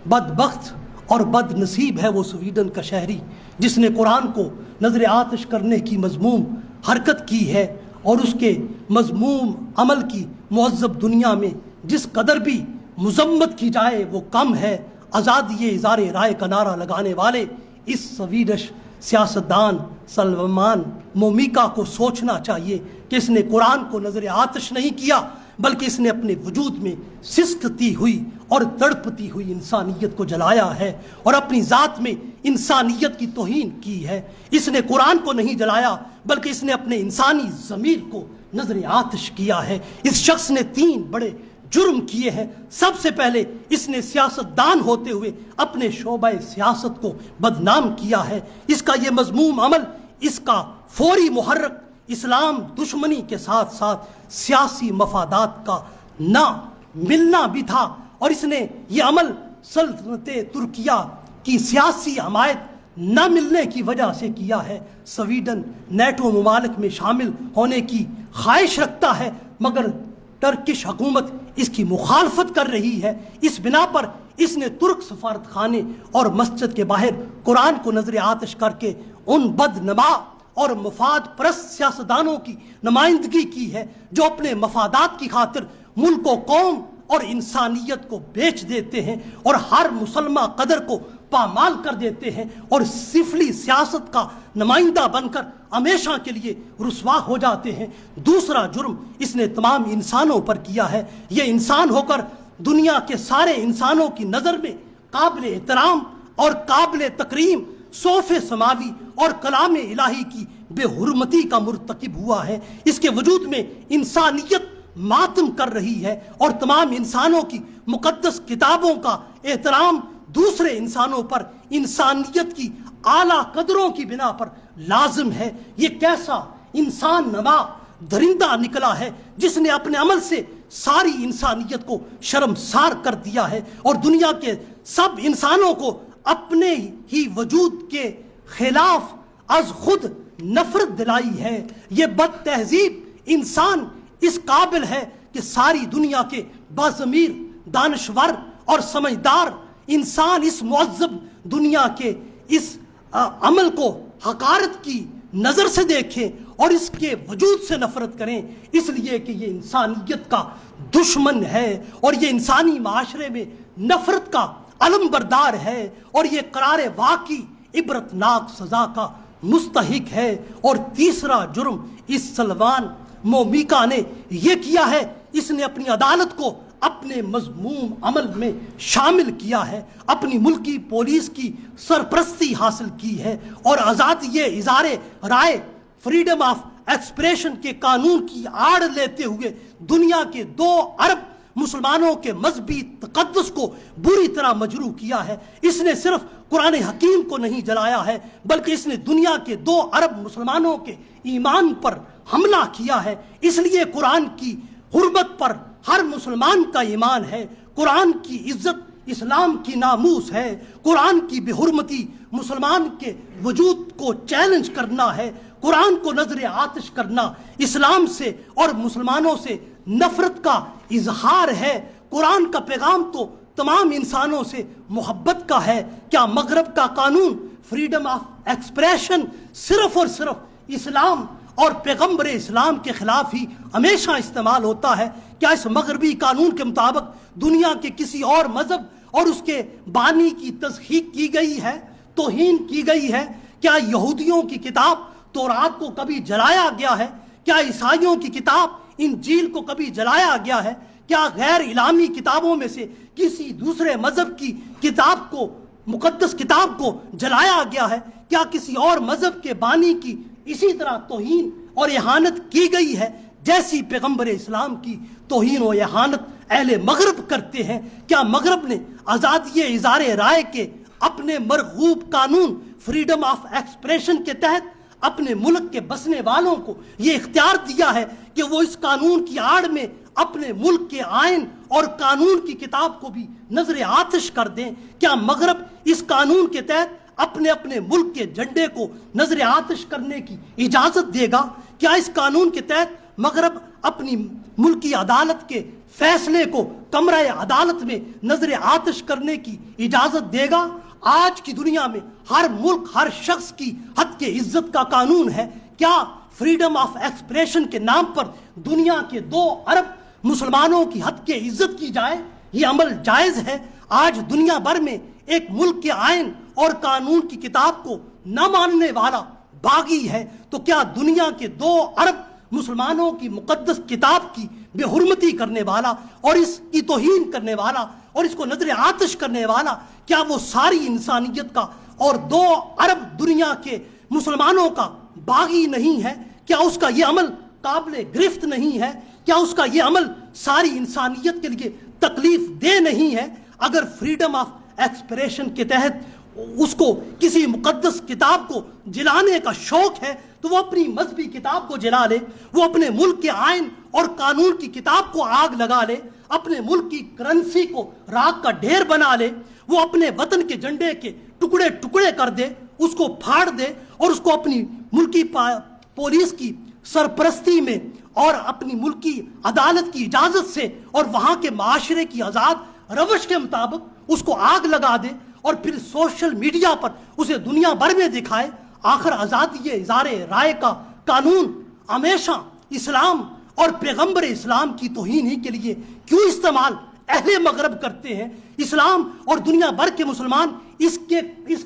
بدبخت اور بد نصیب ہے وہ سویڈن کا شہری جس نے قرآن کو نظر آتش کرنے کی مذموم حرکت کی ہے، اور اس کے مذموم عمل کی مہذب دنیا میں جس قدر بھی مذمت کی جائے وہ کم ہے۔ آزادی اظہار رائے کا نعرہ لگانے والے اس سویڈش سیاستدان سلمان مومیکا کو سوچنا چاہیے کہ اس نے قرآن کو نظر آتش نہیں کیا، بلکہ اس نے اپنے وجود میں سسکتی ہوئی اور تڑپتی ہوئی انسانیت کو جلایا ہے اور اپنی ذات میں انسانیت کی توہین کی ہے۔ اس نے قرآن کو نہیں جلایا بلکہ اس نے اپنے انسانی ضمیر کو نظر آتش کیا ہے۔ اس شخص نے 3 بڑے جرم کیے ہیں۔ سب سے پہلے اس نے سیاستدان ہوتے ہوئے اپنے شعبہ سیاست کو بدنام کیا ہے۔ اس کا یہ مذموم عمل، اس کا فوری محرک اسلام دشمنی کے ساتھ ساتھ سیاسی مفادات کا نہ ملنا بھی تھا، اور اس نے یہ عمل سلطنت ترکیہ کی سیاسی حمایت نہ ملنے کی وجہ سے کیا ہے۔ سویڈن نیٹو ممالک میں شامل ہونے کی خواہش رکھتا ہے، مگر ٹرکش حکومت اس کی مخالفت کر رہی ہے۔ اس بنا پر اس نے ترک سفارت خانے اور مسجد کے باہر قرآن کو نظر آتش کر کے ان بدنما اور مفاد پرست سیاستدانوں کی نمائندگی کی ہے جو اپنے مفادات کی خاطر ملک و قوم اور انسانیت کو بیچ دیتے ہیں اور ہر مسلمہ قدر کو پامال کر دیتے ہیں اور سفلی سیاست کا نمائندہ بن کر ہمیشہ کے لیے رسوا ہو جاتے ہیں۔ دوسرا جرم اس نے تمام انسانوں پر کیا ہے۔ یہ انسان ہو کر دنیا کے سارے انسانوں کی نظر میں قابل احترام اور قابل تکریم صوف سماوی اور کلام الہی کی بے حرمتی کا مرتکب ہوا ہے۔ اس کے وجود میں انسانیت ماتم کر رہی ہے اور تمام انسانوں کی مقدس کتابوں کا احترام دوسرے انسانوں پر انسانیت کی اعلیٰ قدروں کی بنا پر لازم ہے۔ یہ کیسا انسان نما درندہ نکلا ہے جس نے اپنے عمل سے ساری انسانیت کو شرمسار کر دیا ہے اور دنیا کے سب انسانوں کو اپنے ہی وجود کے خلاف از خود نفرت دلائی ہے۔ یہ بد تہذیب انسان اس قابل ہے کہ ساری دنیا کے باضمیر، دانشور اور سمجھدار انسان اس معذب دنیا کے اس عمل کو حقارت کی نظر سے دیکھیں اور اس کے وجود سے نفرت کریں، اس لیے کہ یہ انسانیت کا دشمن ہے اور یہ انسانی معاشرے میں نفرت کا علم بردار ہے اور یہ قرار واقعی عبرتناک سزا کا مستحق ہے۔ اور تیسرا جرم اس سلمان مومیکا نے یہ کیا ہے، اس نے اپنی عدالت کو اپنے مذموم عمل میں شامل کیا ہے، اپنی ملکی پولیس کی سرپرستی حاصل کی ہے اور آزادی اظہار رائے، فریڈم آف ایکسپریشن کے قانون کی آڑ لیتے ہوئے دنیا کے 2 ارب مسلمانوں کے مذہبی تقدس کو بری طرح مجروح کیا ہے۔ اس نے صرف قرآن حکیم کو نہیں جلایا ہے بلکہ اس نے دنیا کے 2 ارب مسلمانوں کے ایمان پر حملہ کیا ہے۔ اس لیے قرآن کی حرمت پر ہر مسلمان کا ایمان ہے، قرآن کی عزت اسلام کی ناموس ہے، قرآن کی بے حرمتی مسلمان کے وجود کو چیلنج کرنا ہے، قرآن کو نظر آتش کرنا اسلام سے اور مسلمانوں سے نفرت کا اظہار ہے۔ قرآن کا پیغام تو تمام انسانوں سے محبت کا ہے۔ کیا مغرب کا قانون فریڈم آف ایکسپریشن صرف اور صرف اسلام اور پیغمبر اسلام کے خلاف ہی ہمیشہ استعمال ہوتا ہے؟ کیا اس مغربی قانون کے مطابق دنیا کے کسی اور مذہب اور اس کے بانی کی تصحیح کی گئی ہے، توہین کی گئی ہے؟ کیا یہودیوں کی کتاب تورات کو کبھی جلایا گیا ہے؟ کیا عیسائیوں کی کتاب انجیل کو کبھی جلایا گیا ہے؟ کیا غیر اسلامی کتابوں میں سے کسی دوسرے مذہب کی کتاب کو، مقدس کتاب کو جلایا گیا ہے؟ کیا کسی اور مذہب کے بانی کی اسی طرح توہین اور اہانت کی گئی ہے جیسی پیغمبر اسلام کی توہین و اہانت اہل مغرب کرتے ہیں؟ کیا مغرب نے آزادی اظہار رائے کے اپنے مرغوب قانون فریڈم آف ایکسپریشن کے تحت اپنے ملک کے بسنے والوں کو یہ اختیار دیا ہے کہ وہ اس قانون کی آڑ میں اپنے ملک کے آئین اور قانون کی کتاب کو بھی نظر آتش کر دیں؟ کیا مغرب اس قانون کے تحت اپنے اپنے ملک کے جھنڈے کو نظر آتش کرنے کی اجازت دے گا؟ کیا اس قانون کے تحت مغرب اپنی ملکی عدالت کے فیصلے کو کمرہ عدالت میں نظر آتش کرنے کی اجازت دے گا؟ آج کی دنیا میں ہر ملک ہر شخص کی حد کے عزت کا قانون ہے۔ کیا فریڈم آف ایکسپریشن کے نام پر دنیا کے 2 ارب مسلمانوں کی حد کے عزت کی جائے؟ یہ عمل جائز ہے؟ آج دنیا بھر میں ایک ملک کے آئین اور قانون کی کتاب کو نہ ماننے والا باغی ہے، تو کیا دنیا کے 2 ارب مسلمانوں کی مقدس کتاب کی بے حرمتی کرنے والا اور اس کی توہین کرنے والا اور اس کو نظر آتش کرنے والا، کیا وہ ساری انسانیت کا اور 2 ارب دنیا کے مسلمانوں کا باغی نہیں ہے؟ کیا اس کا یہ عمل قابل گرفت نہیں ہے؟ کیا اس کا یہ عمل ساری انسانیت کے لیے تکلیف دہ نہیں ہے؟ اگر فریڈم آف ایکسپریشن کے تحت اس کو کسی مقدس کتاب کو جلانے کا شوق ہے تو وہ اپنی مذہبی کتاب کو جلا لے، وہ اپنے ملک کے آئین اور قانون کی کتاب کو آگ لگا لے، اپنے ملک کی کرنسی کو راکھ کا ڈھیر بنا لے، وہ اپنے وطن کے جھنڈے کے ٹکڑے ٹکڑے کر دے، اس کو پھاڑ دے اور اس کو اپنی ملکی پولیس کی سرپرستی میں اور اپنی ملکی عدالت کی اجازت سے اور وہاں کے معاشرے کی آزاد روش کے مطابق اس کو آگ لگا دے اور پھر سوشل میڈیا پر اسے دنیا بھر میں دکھائے۔ آخر آزادی اظہار رائے کا قانون ہمیشہ اسلام اور پیغمبر اسلام کی توہین ہی کے لیے کیوں استعمال اہل مغرب کرتے ہیں؟ اسلام اور دنیا بھر کے مسلمان اس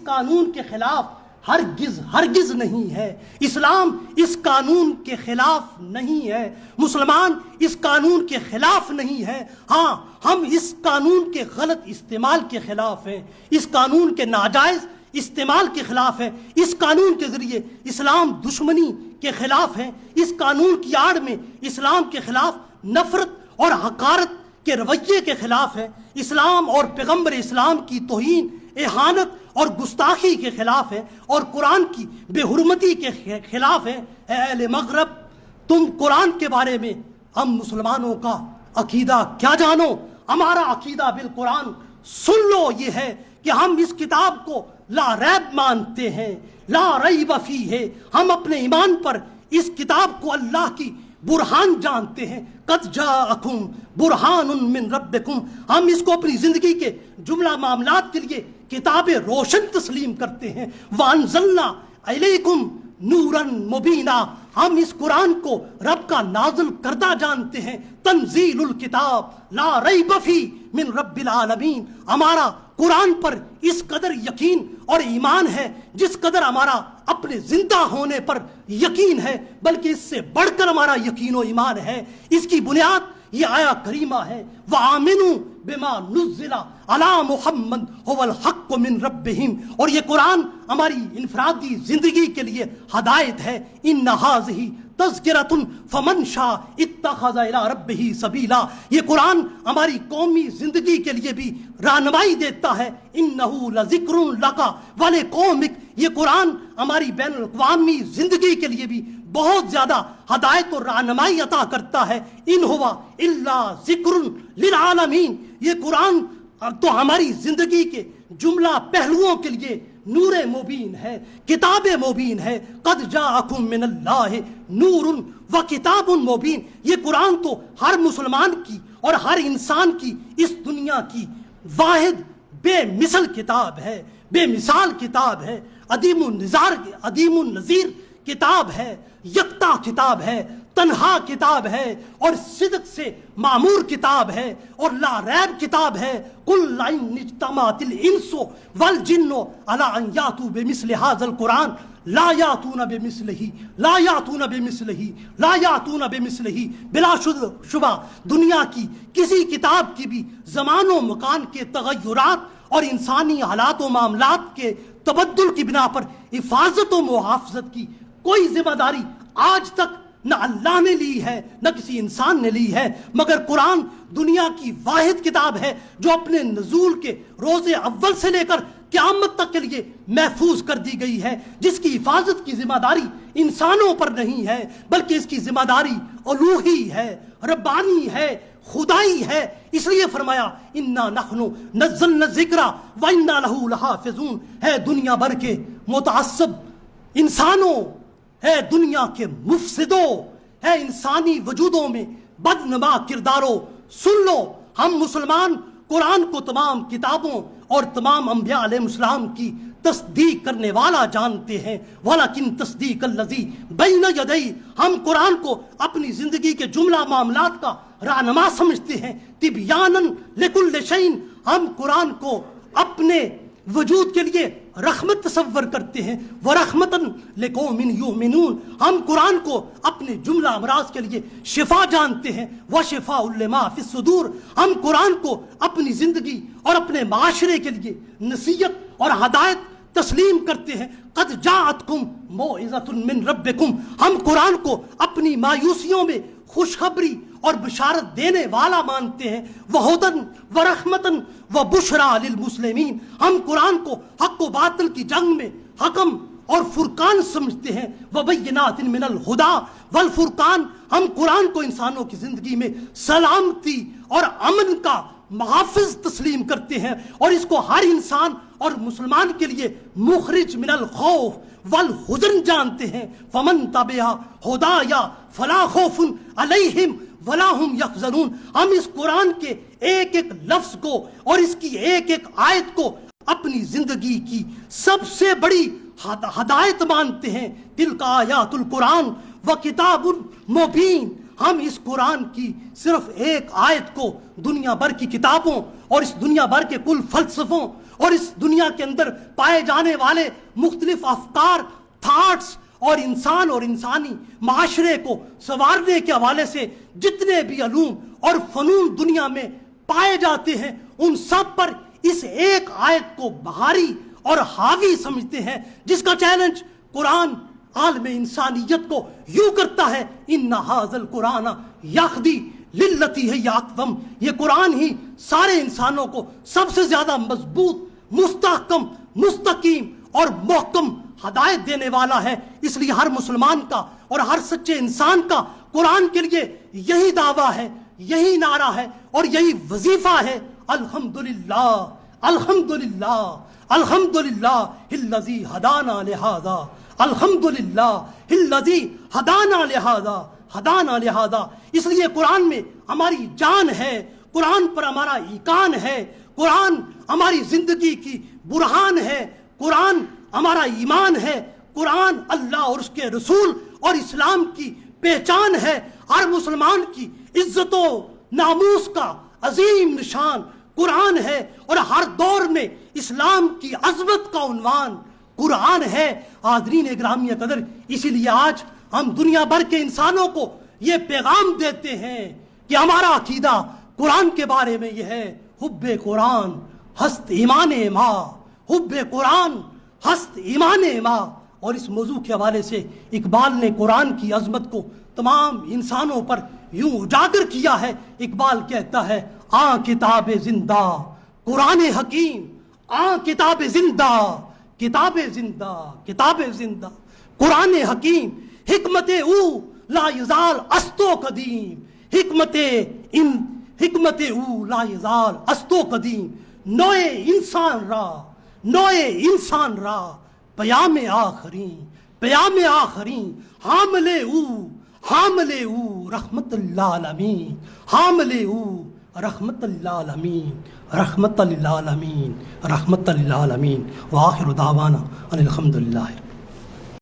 قانون کے خلاف ہرگز نہیں ہے۔ اسلام اس قانون کے خلاف نہیں ہے، مسلمان اس قانون کے خلاف نہیں ہے۔ ہاں، ہم اس قانون کے غلط استعمال کے خلاف ہیں، اس قانون کے ناجائز استعمال کے خلاف ہیں، اس قانون کے ذریعے اسلام دشمنی کے خلاف ہیں، اس قانون کی آڑ میں اسلام کے خلاف نفرت اور حقارت کے رویے کے خلاف ہے، اسلام اور پیغمبر اسلام کی توہین، اہانت اور گستاخی کے خلاف ہے اور قرآن کی بے حرمتی کے خلاف ہے۔ اے اہل مغرب، تم قرآن کے بارے میں ہم مسلمانوں کا عقیدہ کیا جانو؟ ہمارا عقیدہ بالقرآن سن لو یہ ہے کہ ہم اس کتاب کو لا ریب مانتے ہیں، لا ریب فیہ ہے۔ ہم اپنے ایمان پر اس کتاب کو اللہ کی برہان جانتے ہیں، قد جاءکم برہان من ربکم۔ ہم اس کو اپنی زندگی کے جملہ معاملات کے لیے کتاب روشن تسلیم کرتے ہیں۔ وانزلنا الیکم نورا مبینا۔ ہم اس قرآن کو رب کا نازل کردہ جانتے ہیں، تنزیل الکتاب لا ریب فیہ من رب العالمین۔ ہمارا قرآن پر اس قدر یقین اور ایمان ہے جس قدر ہمارا اپنے زندہ ہونے پر یقین ہے، بلکہ اس سے بڑھ کر ہمارا یقین و ایمان ہے۔ اس کی بنیاد یہ آیا کریمہ ہے، وَآمِنُوا بِمَا نُزِّلَ عَلَىٰ مُحَمَّدٍ هُوَ الْحَقُّ مِن رَبِّهِمْ۔ اور یہ قرآن ہماری انفرادی زندگی کے لیے ہدایت ہے۔ إِنَّ هَٰذِهِ تذکرۃ فمن شاء اتخذ الی ربہ سبیلا۔ یہ قرآن ہماری قومی زندگی کے لیے بھی رہنمائی دیتا ہے۔ انہ لذکر لک ولقومک۔ یہ قرآن ہماری بین الاقوامی زندگی کے لیے بھی بہت زیادہ ہدایت اور رہنمائی عطا کرتا ہے۔ ان ہوا الا ذکر للعالمین۔ یہ قرآن تو ہماری زندگی کے جملہ پہلوؤں کے لیے نور مبین ہے، کتاب مبین ہے۔ قد جاءکم من اللہ نور و کتاب مبین۔ یہ قرآن تو ہر مسلمان کی اور ہر انسان کی اس دنیا کی واحد بے مثل کتاب ہے، بے مثال کتاب ہے، عدیم النظیر کتاب ہے، یکتا کتاب ہے، تنہا کتاب ہے اور صدق سے معمور کتاب ہے اور لا ریب کتاب ہے۔ قل لئن اجتمعت الانس والجن علی ان یاتوا بمثل هذا القرآن لا یاتون بمثلہ لا یاتون بمثلہ لا یاتون بمثلہ۔ بلا شبہ دنیا کی کسی کتاب کی بھی زمان و مکان کے تغیرات اور انسانی حالات و معاملات کے تبدل کی بنا پر حفاظت و محافظت کی کوئی ذمہ داری آج تک نہ اللہ نے لی ہے نہ کسی انسان نے لی ہے، مگر قرآن دنیا کی واحد کتاب ہے جو اپنے نزول کے روز اول سے لے کر قیامت تک کے لیے محفوظ کر دی گئی ہے، جس کی حفاظت کی ذمہ داری انسانوں پر نہیں ہے بلکہ اس کی ذمہ داری الوہی ہے، ربانی ہے، خدائی ہے۔ اس لیے فرمایا انا نحن نزلنا الذکر وانا لہ لحافظون۔ ہے دنیا بھر کے متعصب انسانوں، ہے دنیا کے مفسدوں، ہے انسانی وجودوں میں بدنما کرداروں، سن لو، ہم مسلمان قرآن کو تمام کتابوں اور تمام انبیاء علیہ السلام کی تصدیق کرنے والا جانتے ہیں، ولیکن تصدیق الذی بین یدیہ، ہم قرآن کو اپنی زندگی کے جملہ معاملات کا رہنما سمجھتے ہیں، تبیانا لکل شیء، ہم قرآن کو اپنے وجود کے لیے رحمت تصور کرتے ہیں، وَرَحْمَةً لِقَوْمٍ يُؤْمِنُونَ، ہم قرآن کو اپنے جملہ امراض کے لیے شفا جانتے ہیں، وَشِفَاءٌ لِمَا فِي الصُّدُورِ، ہم قرآن کو اپنی زندگی اور اپنے معاشرے کے لیے نصیحت اور ہدایت تسلیم کرتے ہیں۔ قَدْ جَاءَتْكُمْ مَوْعِظَةٌ مِّن رَبِّكُمْ، ہم قرآن کو اپنی مایوسیوں میں خوشخبری اور بشارت دینے والا مانتے ہیں، وَهُدًى وَرَحْمَةً وَبُشْرَىٰ لِلْمُسْلِمِينَ، ہم قرآن کو حق و باطل کی جنگ میں حکم اور فرقان سمجھتے ہیں، وَبَيِّنَاتٍ مِّنَ الْهُدَىٰ وَالْفُرْقَانِ، ہم قرآن کو انسانوں کی زندگی میں سلامتی اور امن کا محافظ تسلیم کرتے ہیں، اور اس کو ہر انسان اور مسلمان کے لیے مخرج من الخوف والحزن جانتے ہیں۔ فمن تبع ہدایا فلا خوف علیہم ولا ہم یحزنون، ہم اس قرآن کے ایک ایک لفظ کو اور اس کی ایک ایک آیت کو اپنی زندگی کی سب سے بڑی ہدایت مانتے ہیں۔ تلک آیات القرآن و کتاب مبین، ہم اس قرآن کی صرف ایک آیت کو دنیا بھر کی کتابوں اور اس دنیا بھر کے کل فلسفوں اور اس دنیا کے اندر پائے جانے والے مختلف افکار، تھاٹس اور انسان اور انسانی معاشرے کو سنوارنے کے حوالے سے جتنے بھی علوم اور فنون دنیا میں پائے جاتے ہیں، ان سب پر اس ایک آیت کو بہاری اور حاوی سمجھتے ہیں، جس کا چیلنج قرآن عالم انسانیت کو یوں کرتا ہے، ان ھذا القرآن یہدی للتی ہی اقوم، یہ قرآن ہی سارے انسانوں کو سب سے زیادہ مضبوط، مستحکم، مستقیم اور محکم ہدایت دینے والا ہے۔ اس لیے ہر مسلمان کا اور ہر سچے انسان کا قرآن کے لیے یہی دعویٰ ہے، یہی نعرہ ہے اور یہی وظیفہ ہے، الحمدللہ الحمدللہ الحمدللہ الذی ہدانا لہذا، الحمدللہ الذی ہدانا لہذا، ہدانا لہذا۔ اس لیے قرآن میں ہماری جان ہے، قرآن پر ہمارا ایقان ہے، قرآن ہماری زندگی کی برہان ہے، قرآن ہمارا ایمان ہے، قرآن اللہ اور اس کے رسول اور اسلام کی پہچان ہے، ہر مسلمان کی عزت و ناموس کا عظیم نشان قرآن ہے، اور ہر دور میں اسلام کی عظمت کا عنوان قرآن ہے۔ حاضرین گرامی قدر، اسی لیے آج ہم دنیا بھر کے انسانوں کو یہ پیغام دیتے ہیں کہ ہمارا عقیدہ قرآن کے بارے میں یہ ہے، حب قرآن ہست ایمان ما، حب قرآن ہست ایمان ما۔ اور اس موضوع کے حوالے سے اقبال نے قرآن کی عظمت کو تمام انسانوں پر یوں اجاگر کیا ہے۔ اقبال کہتا ہے، آ کتاب زندہ قرآن حکیم، آ کتاب زندہ کتاب زندہ کتاب زندہ قرآن حکیم، حکمت او لا یزال است و قدیم، حکمت او لا یزال است و قدیم، نوع انسان را پیام آخرین حامل او رحمت للعالمین، حامل او رحمت للعالمین، رحمت للعالمین، رحمت للعالمین۔ وآخر دعوانا ان الحمدللہ۔